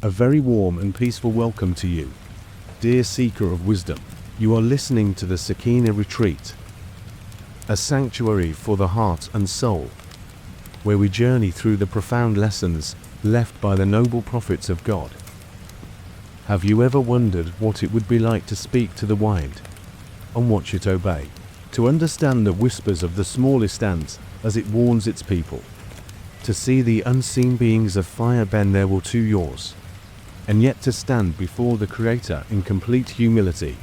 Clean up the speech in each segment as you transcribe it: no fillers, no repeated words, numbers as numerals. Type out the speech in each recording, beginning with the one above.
A very warm and peaceful welcome to you, dear seeker of wisdom. You are listening to the Sakinah Retreat, a sanctuary for the heart and soul, where we journey through the profound lessons left by the noble prophets of God. Have you ever wondered what it would be like to speak to the wind and watch it obey? To understand the whispers of the smallest ant as it warns its people? To see the unseen beings of fire bend their will to yours? And yet to stand before the Creator in complete humility,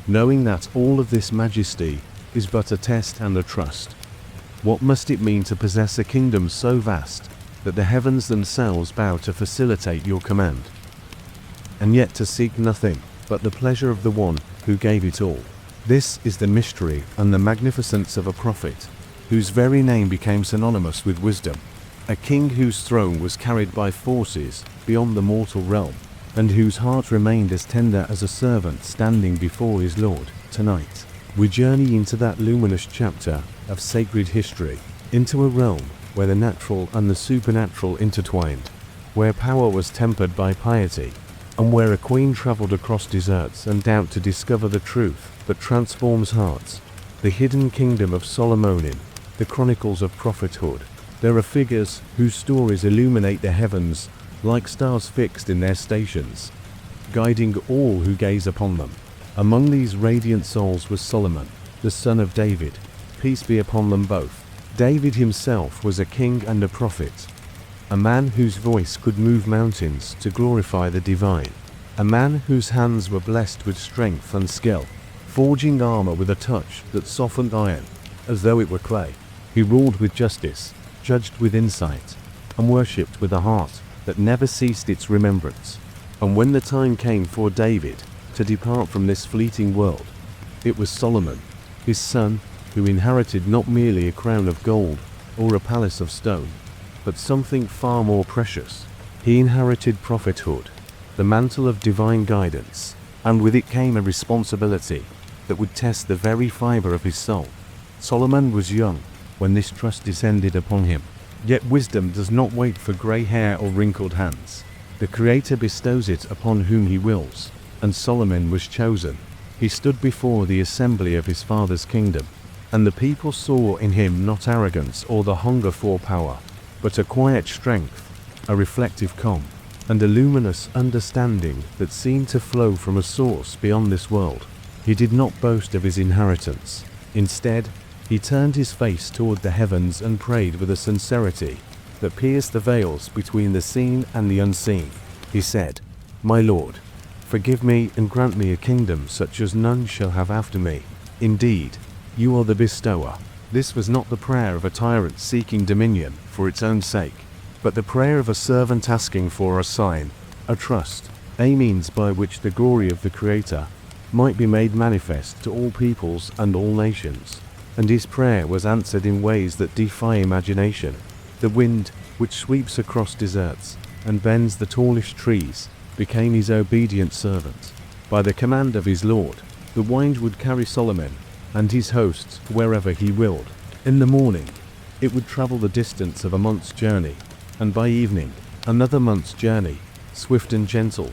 knowing that all of this majesty is but a test and a trust. What must it mean to possess a kingdom so vast that the heavens themselves bow to facilitate your command? And yet to seek nothing but the pleasure of the one who gave it all. This is the mystery and the magnificence of a prophet, whose very name became synonymous with wisdom. A king whose throne was carried by forces beyond the mortal realm, and whose heart remained as tender as a servant standing before his Lord. Tonight, we journey into that luminous chapter of sacred history, into a realm where the natural and the supernatural intertwined, where power was tempered by piety, and where a queen traveled across deserts and doubt to discover the truth that transforms hearts. The hidden kingdom of Solomon, the chronicles of prophethood. There are figures whose stories illuminate the heavens like stars fixed in their stations, guiding all who gaze upon them. Among these radiant souls was Solomon, the son of David, peace be upon them both. David himself was a king and a prophet, a man whose voice could move mountains to glorify the divine, a man whose hands were blessed with strength and skill, forging armor with a touch that softened iron as though it were clay. He ruled with justice, judged with insight, and worshipped with a heart that never ceased its remembrance. And when the time came for David to depart from this fleeting world, it was Solomon, his son, who inherited not merely a crown of gold or a palace of stone, but something far more precious. He inherited prophethood, the mantle of divine guidance, and with it came a responsibility that would test the very fiber of his soul. Solomon was young when this trust descended upon him. Yet wisdom does not wait for grey hair or wrinkled hands. The Creator bestows it upon whom he wills, and Solomon was chosen. He stood before the assembly of his father's kingdom, and the people saw in him not arrogance or the hunger for power, but a quiet strength, a reflective calm, and a luminous understanding that seemed to flow from a source beyond this world. He did not boast of his inheritance. Instead, he turned his face toward the heavens and prayed with a sincerity that pierced the veils between the seen and the unseen. He said, "My Lord, forgive me and grant me a kingdom such as none shall have after me. Indeed, you are the bestower." This was not the prayer of a tyrant seeking dominion for its own sake, but the prayer of a servant asking for a sign, a trust, a means by which the glory of the Creator might be made manifest to all peoples and all nations. And his prayer was answered in ways that defy imagination. The wind, which sweeps across deserts and bends the tallest trees, became his obedient servant. By the command of his Lord, the wind would carry Solomon and his hosts wherever he willed. In the morning, it would travel the distance of a month's journey, and by evening, another month's journey, swift and gentle,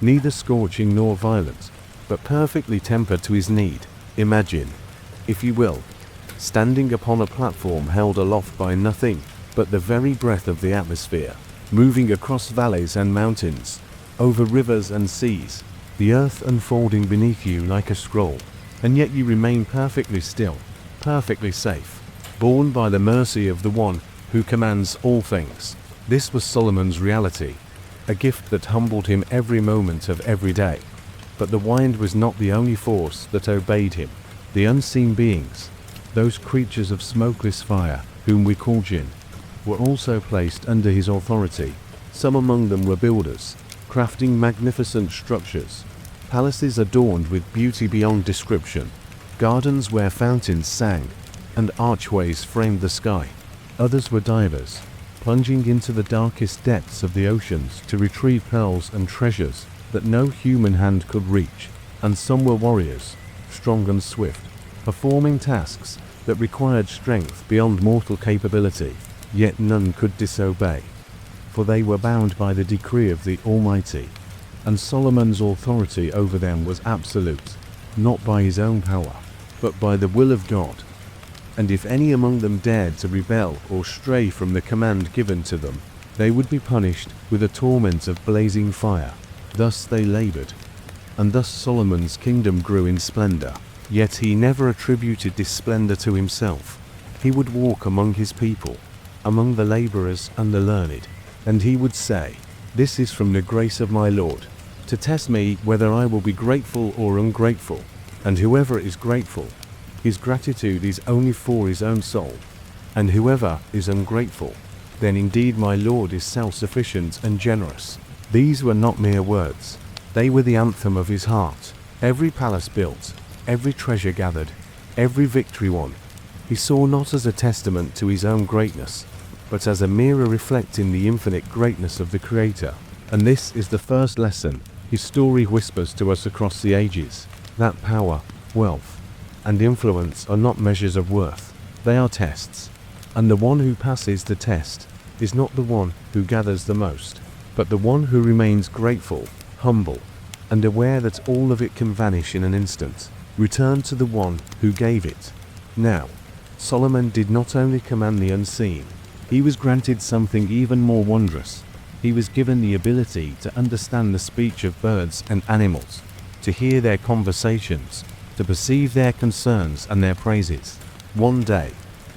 neither scorching nor violent, but perfectly tempered to his need. Imagine, if you will, standing upon a platform held aloft by nothing but the very breath of the atmosphere, moving across valleys and mountains, over rivers and seas, the earth unfolding beneath you like a scroll, and yet you remain perfectly still, perfectly safe, borne by the mercy of the one who commands all things. This was Solomon's reality, a gift that humbled him every moment of every day. But the wind was not the only force that obeyed him. The unseen beings, those creatures of smokeless fire, whom we call Jinn, were also placed under his authority. Some among them were builders, crafting magnificent structures, palaces adorned with beauty beyond description, gardens where fountains sang, and archways framed the sky. Others were divers, plunging into the darkest depths of the oceans to retrieve pearls and treasures that no human hand could reach. And some were warriors, strong and swift, performing tasks that required strength beyond mortal capability, yet none could disobey. for they were bound by the decree of the Almighty, and Solomon's authority over them was absolute, not by his own power, but by the will of God. And if any among them dared to rebel or stray from the command given to them, they would be punished with a torment of blazing fire. Thus they labored, and thus Solomon's kingdom grew in splendor. Yet he never attributed this splendor to himself. He would walk among his people, among the laborers and the learned, and he would say, "This is from the grace of my Lord, to test me whether I will be grateful or ungrateful. And whoever is grateful, his gratitude is only for his own soul. And whoever is ungrateful, then indeed my Lord is self-sufficient and generous." These were not mere words. They were the anthem of his heart. Every palace built, every treasure gathered, every victory won, he saw not as a testament to his own greatness, but as a mirror reflecting the infinite greatness of the Creator. And this is the first lesson his story whispers to us across the ages, that power, wealth, and influence are not measures of worth, they are tests. And the one who passes the test is not the one who gathers the most, but the one who remains grateful, humble, and aware that all of it can vanish in an instant, return to the one who gave it. Now, Solomon did not only command the unseen, he was granted something even more wondrous. He was given the ability to understand the speech of birds and animals, to hear their conversations, to perceive their concerns and their praises. One day,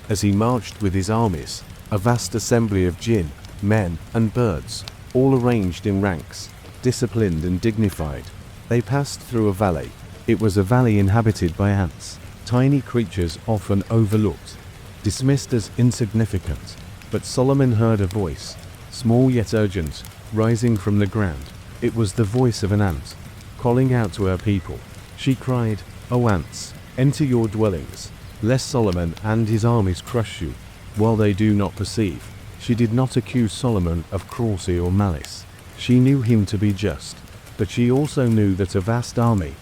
as he marched with his armies, a vast assembly of jinn, men and birds, all arranged in ranks, disciplined and dignified, they passed through a valley. It was a valley inhabited by ants, tiny creatures often overlooked, dismissed as insignificant. But Solomon heard a voice, small yet urgent, rising from the ground. It was the voice of an ant, calling out to her people. She cried, "O ants, enter your dwellings, lest Solomon and his armies crush you, while they do not perceive." She did not accuse Solomon of cruelty or malice. She knew him to be just, but she also knew that a vast army,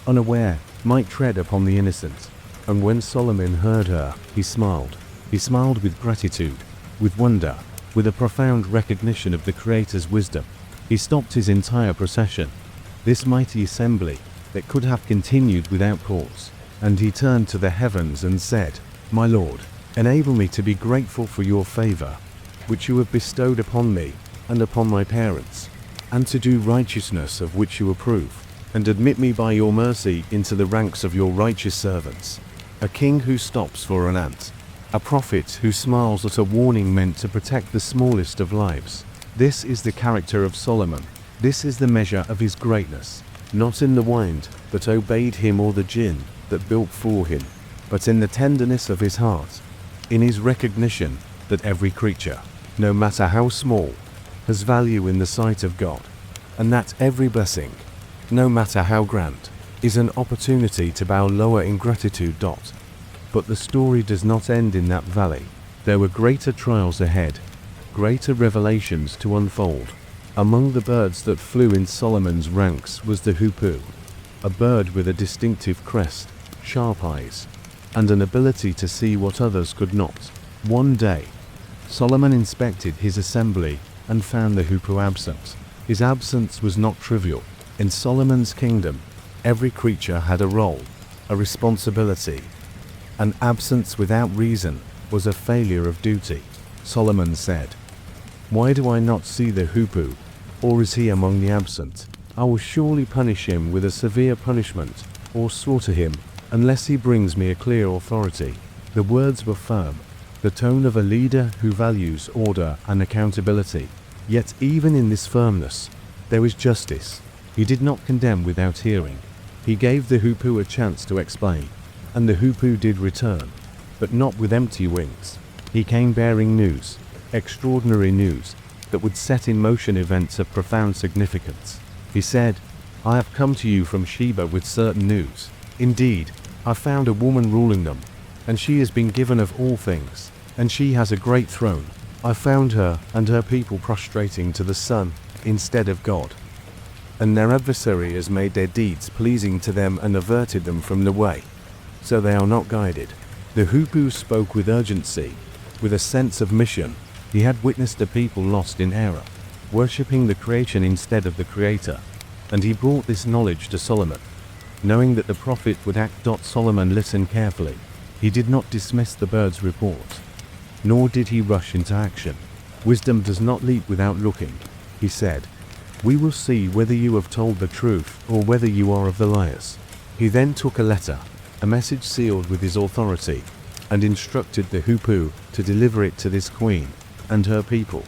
unaware, might tread upon the innocent. And when Solomon heard her, he smiled. He smiled with gratitude, with wonder, with a profound recognition of the Creator's wisdom. He stopped his entire procession, this mighty assembly that could have continued without pause, and he turned to the heavens and said, "My Lord, enable me to be grateful for your favor, which you have bestowed upon me and upon my parents, and to do righteousness of which you approve, and admit me by your mercy into the ranks of your righteous servants." A king who stops for an ant, a prophet who smiles at a warning meant to protect the smallest of lives. This is the character of Solomon. This is the measure of his greatness, not in the wind that obeyed him or the jinn that built for him, but in the tenderness of his heart, in his recognition that every creature, no matter how small, has value in the sight of God, and that every blessing, no matter how grand, is an opportunity to bow lower in gratitude. But the story does not end in that valley. There were greater trials ahead, greater revelations to unfold. Among the birds that flew in Solomon's ranks was the hoopoe, a bird with a distinctive crest, sharp eyes, and an ability to see what others could not. One day, Solomon inspected his assembly and found the hoopoe absent. His absence was not trivial. In Solomon's kingdom, every creature had a role, a responsibility. An absence without reason was a failure of duty. Solomon said, "Why do I not see the hoopoe, or is he among the absent? I will surely punish him with a severe punishment, or slaughter him, unless he brings me a clear authority." The words were firm, the tone of a leader who values order and accountability. Yet even in this firmness, there was justice. He did not condemn without hearing. He gave the hoopoe a chance to explain, and the hoopoe did return, but not with empty wings. He came bearing news, extraordinary news, that would set in motion events of profound significance. He said, "I have come to you from Sheba with certain news. Indeed, I found a woman ruling them, and she has been given of all things, and she has a great throne. I found her and her people prostrating to the sun instead of God. And their adversary has made their deeds pleasing to them and averted them from the way, so they are not guided." The hoopoe spoke with urgency, with a sense of mission, He had witnessed a people lost in error, worshipping the creation instead of the Creator, and he brought this knowledge to Solomon. Knowing that the Prophet would act, Solomon listened carefully. He did not dismiss the bird's report, nor did he rush into action. Wisdom does not leap without looking, he said. We will see whether you have told the truth or whether you are of the liars. He then took a letter, a message sealed with his authority, and instructed the Hoopoe to deliver it to this queen and her people,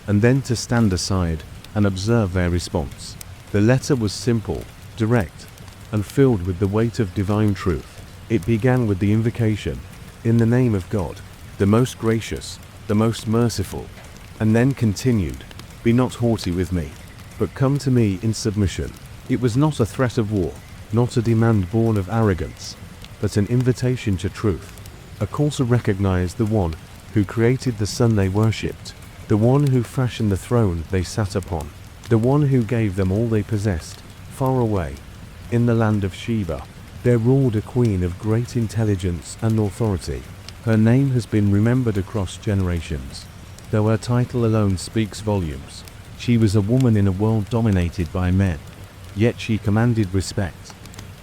and then to stand aside and observe their response. The letter was simple, direct, and filled with the weight of divine truth. It began with the invocation, in the name of God, the most gracious, the most merciful, and then continued, be not haughty with me, but come to me in submission. It was not a threat of war, not a demand born of arrogance, but an invitation to truth, a call to recognize the one who created the sun they worshipped, the one who fashioned the throne they sat upon, the one who gave them all they possessed. Far away, in the land of Sheba, there ruled a queen of great intelligence and authority. Her name has been remembered across generations, though her title alone speaks volumes. She was a woman in a world dominated by men, yet she commanded respect,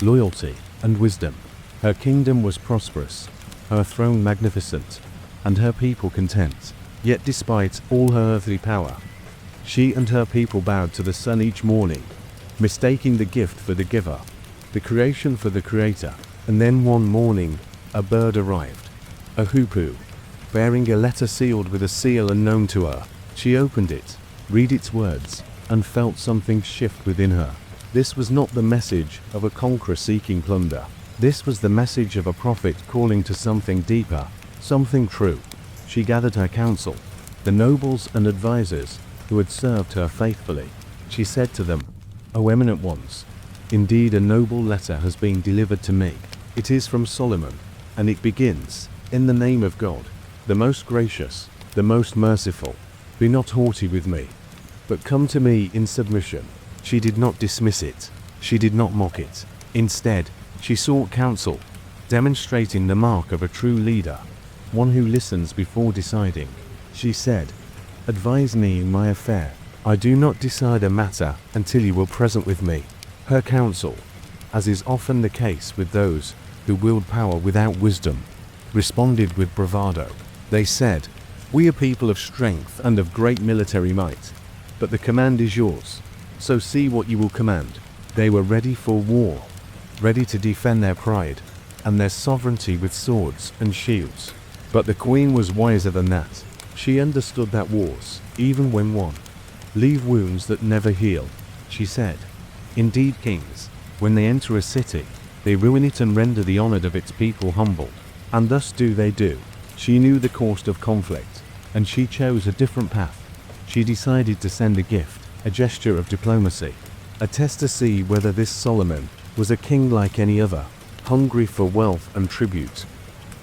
loyalty, and wisdom. Her kingdom was prosperous, her throne magnificent, and her people content. Yet despite all her earthly power, she and her people bowed to the sun each morning, mistaking the gift for the giver, the creation for the creator. And then one morning, a bird arrived, a Hoopoe, bearing a letter sealed with a seal unknown to her. She opened it, read its words, and felt something shift within her. This was not the message of a conqueror seeking plunder. This was the message of a prophet calling to something deeper, something true. She gathered her council, the nobles and advisors who had served her faithfully. She said to them, O eminent ones, indeed a noble letter has been delivered to me. It is from Solomon, and it begins, in the name of God, the most gracious, the most merciful. Be not haughty with me, but come to me in submission. She did not dismiss it. She did not mock it. Instead, she sought counsel, demonstrating the mark of a true leader, one who listens before deciding. She said, advise me in my affair. I do not decide a matter until you are present with me. Her counsel, as is often the case with those who wield power without wisdom, responded with bravado. They said, we are people of strength and of great military might, but the command is yours, so see what you will command. They were ready for war, ready to defend their pride and their sovereignty with swords and shields. But the queen was wiser than that. She understood that wars, even when won, leave wounds that never heal. She said, indeed kings, when they enter a city, they ruin it and render the honored of its people humbled, and thus do they do. She knew the cost of conflict, and she chose a different path. She decided to send a gift, a gesture of diplomacy, a test to see whether this Solomon was a king like any other, hungry for wealth and tribute,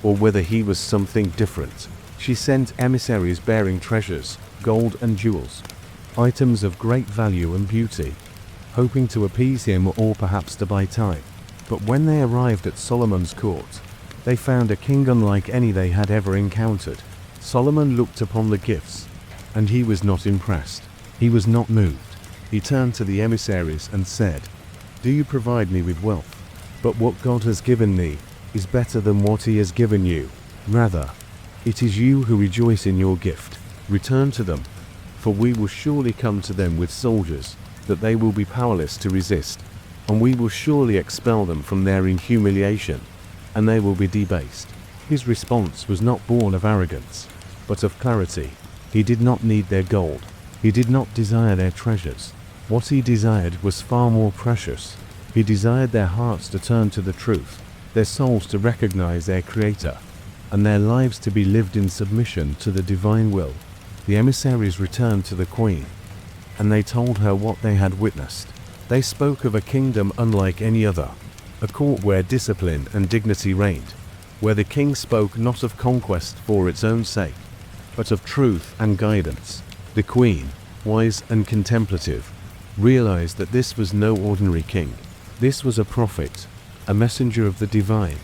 or whether he was something different. She sent emissaries bearing treasures, gold and jewels, items of great value and beauty, hoping to appease him or perhaps to buy time. But when they arrived at Solomon's court, they found a king unlike any they had ever encountered. Solomon looked upon the gifts, and he was not impressed. He was not moved. He turned to the emissaries and said, do you provide me with wealth? But what God has given me is better than what he has given you. Rather, it is you who rejoice in your gift. Return to them, for we will surely come to them with soldiers that they will be powerless to resist, and we will surely expel them from their humiliation, and they will be debased. His response was not born of arrogance, but of clarity. He did not need their gold. He did not desire their treasures. What he desired was far more precious. He desired their hearts to turn to the truth, their souls to recognize their Creator, and their lives to be lived in submission to the divine will. The emissaries returned to the queen, and they told her what they had witnessed. They spoke of a kingdom unlike any other, a court where discipline and dignity reigned, where the king spoke not of conquest for its own sake, but of truth and guidance. The queen, wise and contemplative, realized that this was no ordinary king. This was a prophet, a messenger of the divine,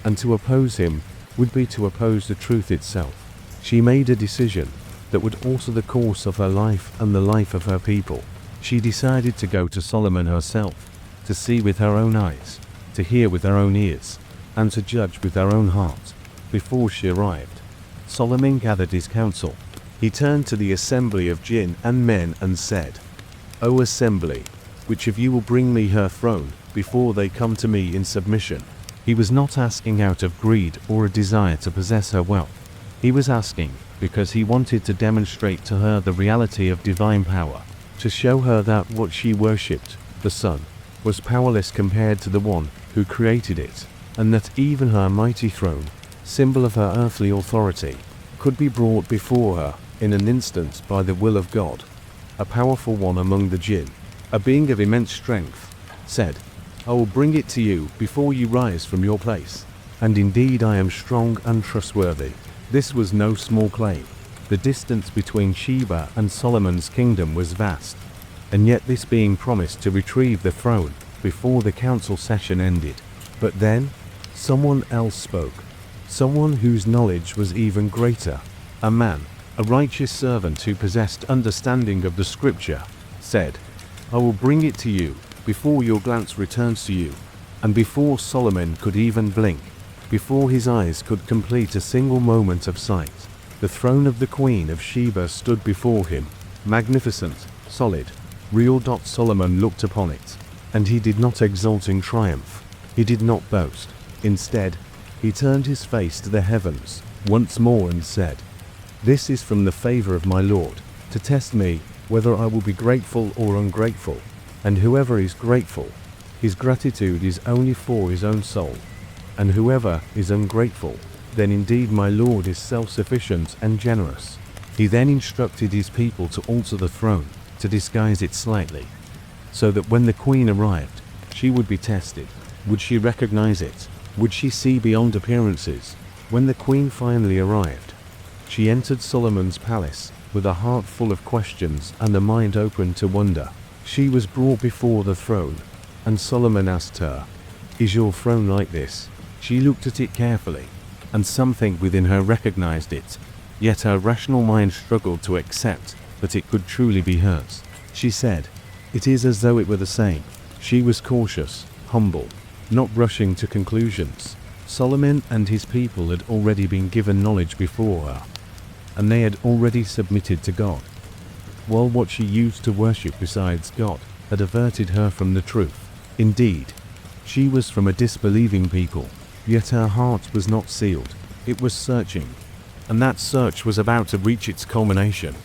and to oppose him would be to oppose the truth itself. She made a decision, that would alter the course of her life and the life of her people. She decided to go to Solomon herself, to see with her own eyes, to hear with her own ears, and to judge with her own heart. Before she arrived, Solomon gathered his council. He turned to the assembly of jinn and men and said, "O assembly, which of you will bring me her throne before they come to me in submission?" He was not asking out of greed or a desire to possess her wealth. He was asking because he wanted to demonstrate to her the reality of divine power, to show her that what she worshipped, the sun, was powerless compared to the one who created it, and that even her mighty throne, symbol of her earthly authority, could be brought before her in an instant by the will of God. A powerful one among the jinn, a being of immense strength, said, "I will bring it to you before you rise from your place. And indeed I am strong and trustworthy." This was no small claim. The distance between Sheba and Solomon's kingdom was vast, and yet this being promised to retrieve the throne before the council session ended. But then, someone else spoke, someone whose knowledge was even greater. A man, a righteous servant who possessed understanding of the scripture, said, "I will bring it to you before your glance returns to you." And before Solomon could even blink, before his eyes could complete a single moment of sight, the throne of the Queen of Sheba stood before him, magnificent, solid, real. Solomon looked upon it, and he did not exult in triumph. He did not boast. Instead, he turned his face to the heavens once more and said, "This is from the favor of my Lord, to test me whether I will be grateful or ungrateful. And whoever is grateful, his gratitude is only for his own soul. And whoever is ungrateful, then indeed my Lord is self-sufficient and generous." He then instructed his people to alter the throne, to disguise it slightly, so that when the queen arrived, she would be tested. Would she recognize it? Would she see beyond appearances? When the queen finally arrived, she entered Solomon's palace with a heart full of questions and a mind open to wonder. She was brought before the throne, and Solomon asked her, "Is your throne like this?" She looked at it carefully, and something within her recognized it, yet her rational mind struggled to accept that it could truly be hers. She said, "It is as though it were the same." She was cautious, humble, not rushing to conclusions. Solomon and his people had already been given knowledge before her, and they had already submitted to God, while what she used to worship besides God had averted her from the truth. Indeed, she was from a disbelieving people, yet her heart was not sealed. It was searching, and that search was about to reach its culmination.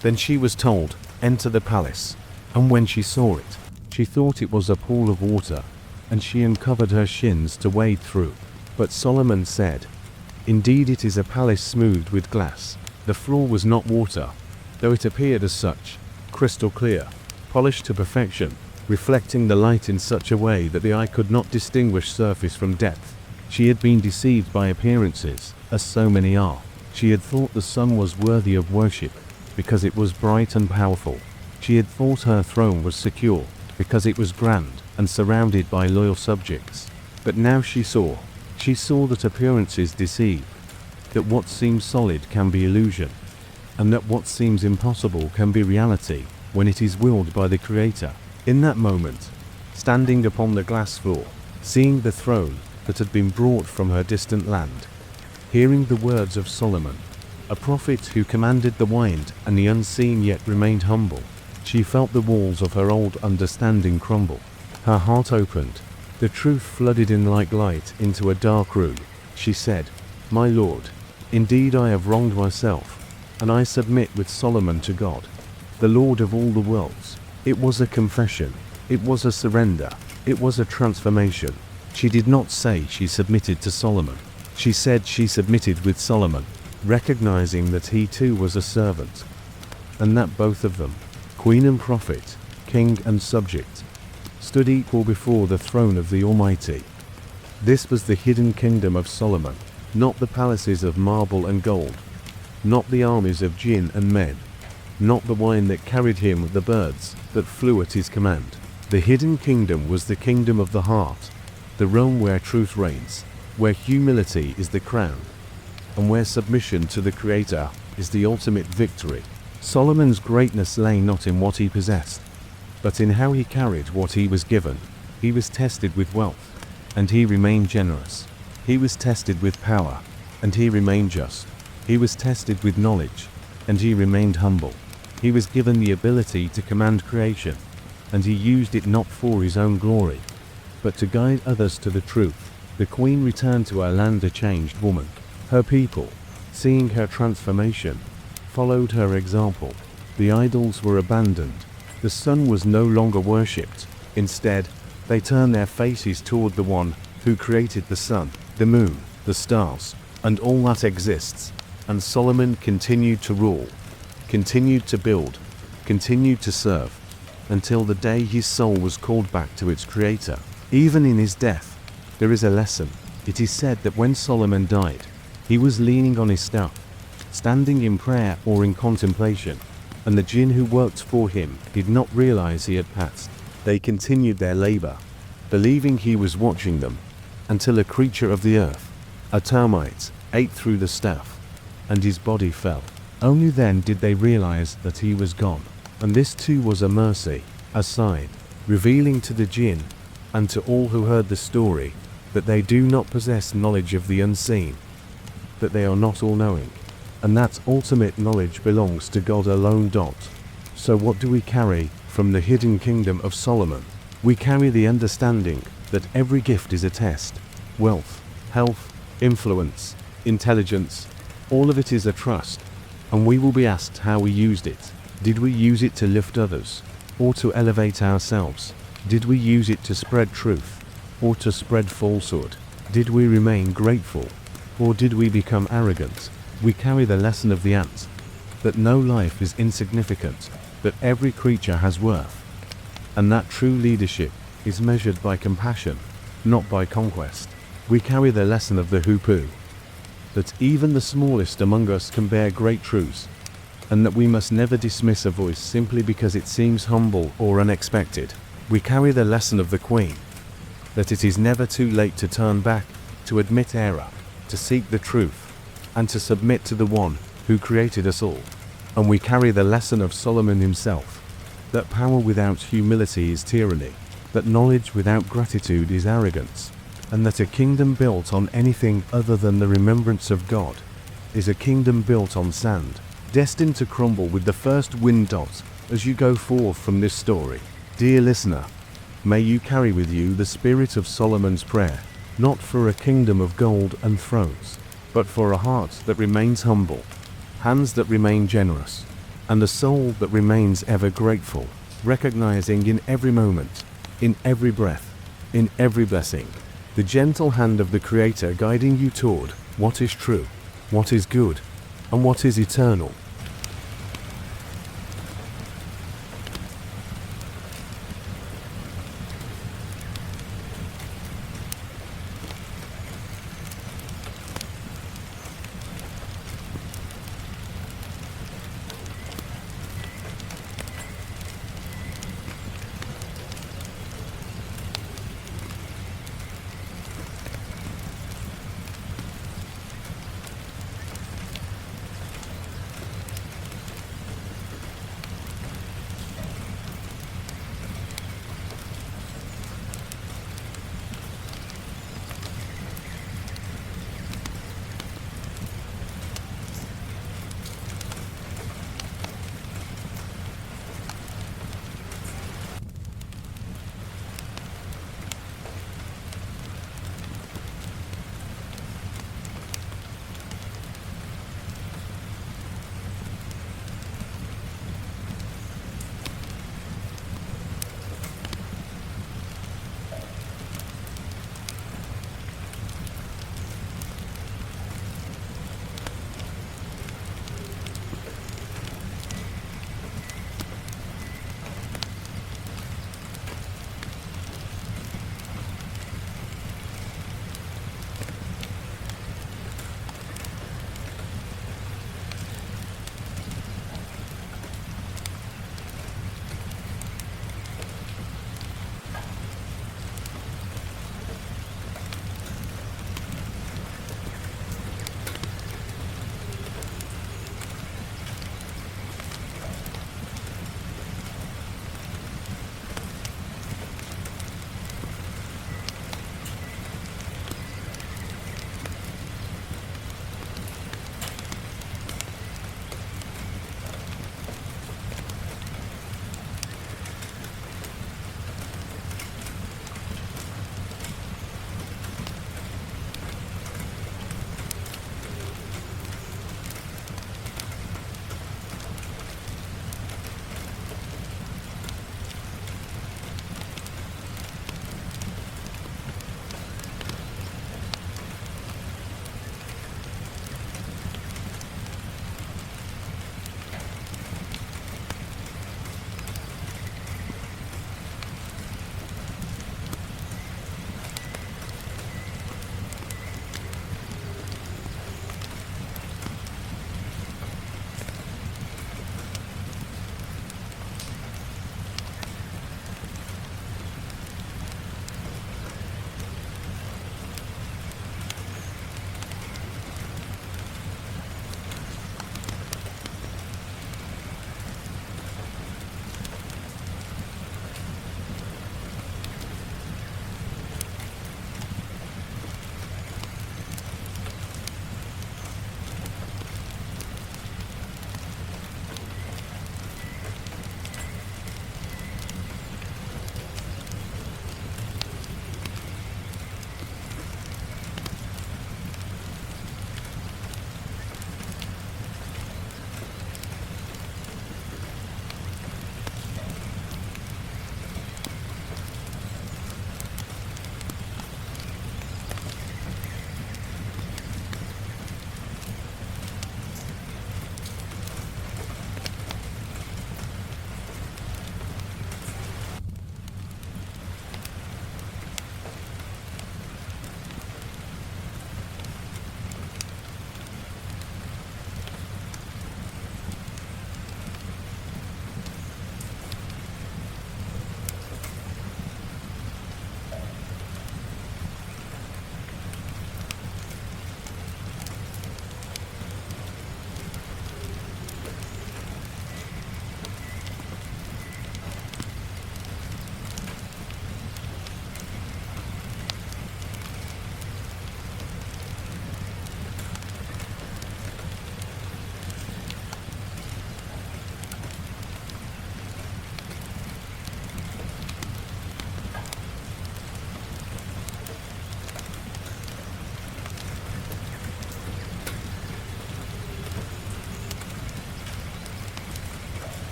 Then she was told, "Enter the palace," and when she saw it, she thought it was a pool of water, and she uncovered her shins to wade through. But Solomon said, "Indeed it is a palace smoothed with glass." The floor was not water, though it appeared as such, crystal clear, polished to perfection, reflecting the light in such a way that the eye could not distinguish surface from depth. She had been deceived by appearances, as so many are. She had thought the sun was worthy of worship, because it was bright and powerful. She had thought her throne was secure, because it was grand and surrounded by loyal subjects. But now she saw that appearances deceive, that what seems solid can be illusion, and that what seems impossible can be reality when it is willed by the Creator. In that moment, standing upon the glass floor, seeing the throne that had been brought from her distant land, hearing the words of Solomon, a prophet who commanded the wind and the unseen yet remained humble, she felt the walls of her old understanding crumble. Her heart opened. The truth flooded in like light into a dark room. She said, "My Lord, indeed I have wronged myself, and I submit with Solomon to God, the Lord of all the worlds." It was a confession. It was a surrender. It was a transformation. She did not say she submitted to Solomon. She said she submitted with Solomon, recognizing that he too was a servant, and that both of them, queen and prophet, king and subject, stood equal before the throne of the Almighty. This was the hidden kingdom of Solomon, not the palaces of marble and gold, not the armies of jinn and men, not the wine that carried him, the birds that flew at his command. The hidden kingdom was the kingdom of the heart, the realm where truth reigns, where humility is the crown, and where submission to the Creator is the ultimate victory. Solomon's greatness lay not in what he possessed, but in how he carried what he was given. He was tested with wealth, and he remained generous. He was tested with power, and he remained just. He was tested with knowledge, and he remained humble. He was given the ability to command creation, and he used it not for his own glory, but to guide others to the truth. The queen returned to her land a changed woman. Her people, seeing her transformation, followed her example. The idols were abandoned. The sun was no longer worshipped. Instead, they turned their faces toward the one who created the sun, the moon, the stars, and all that exists. And Solomon continued to rule, continued to build, continued to serve, until the day his soul was called back to its creator. Even in his death, there is a lesson. It is said that when Solomon died, he was leaning on his staff, standing in prayer or in contemplation, and the jinn who worked for him did not realize he had passed. They continued their labor, believing he was watching them, until a creature of the earth, a termite, ate through the staff, and his body fell. Only then did they realize that he was gone. And this too was a mercy, a sign, revealing to the jinn, and to all who heard the story, that they do not possess knowledge of the unseen, that they are not all-knowing, and that ultimate knowledge belongs to God alone. So what do we carry from the hidden kingdom of Solomon? We carry the understanding that every gift is a test. Wealth, health, influence, intelligence, all of it is a trust, and we will be asked how we used it. Did we use it to lift others, or to elevate ourselves? Did we use it to spread truth, or to spread falsehood? Did we remain grateful, or did we become arrogant? We carry the lesson of the ant, that no life is insignificant, that every creature has worth, and that true leadership is measured by compassion, not by conquest. We carry the lesson of the hoopoe, that even the smallest among us can bear great truths, and that we must never dismiss a voice simply because it seems humble or unexpected. We carry the lesson of the queen, that it is never too late to turn back, to admit error, to seek the truth, and to submit to the one who created us all. And we carry the lesson of Solomon himself, that power without humility is tyranny, that knowledge without gratitude is arrogance, and that a kingdom built on anything other than the remembrance of God is a kingdom built on sand, destined to crumble with the first wind. As you go forth from this story, dear listener, may you carry with you the spirit of Solomon's prayer, not for a kingdom of gold and thrones, but for a heart that remains humble, hands that remain generous, and a soul that remains ever grateful, recognizing in every moment, in every breath, in every blessing, the gentle hand of the Creator guiding you toward what is true, what is good, and what is eternal.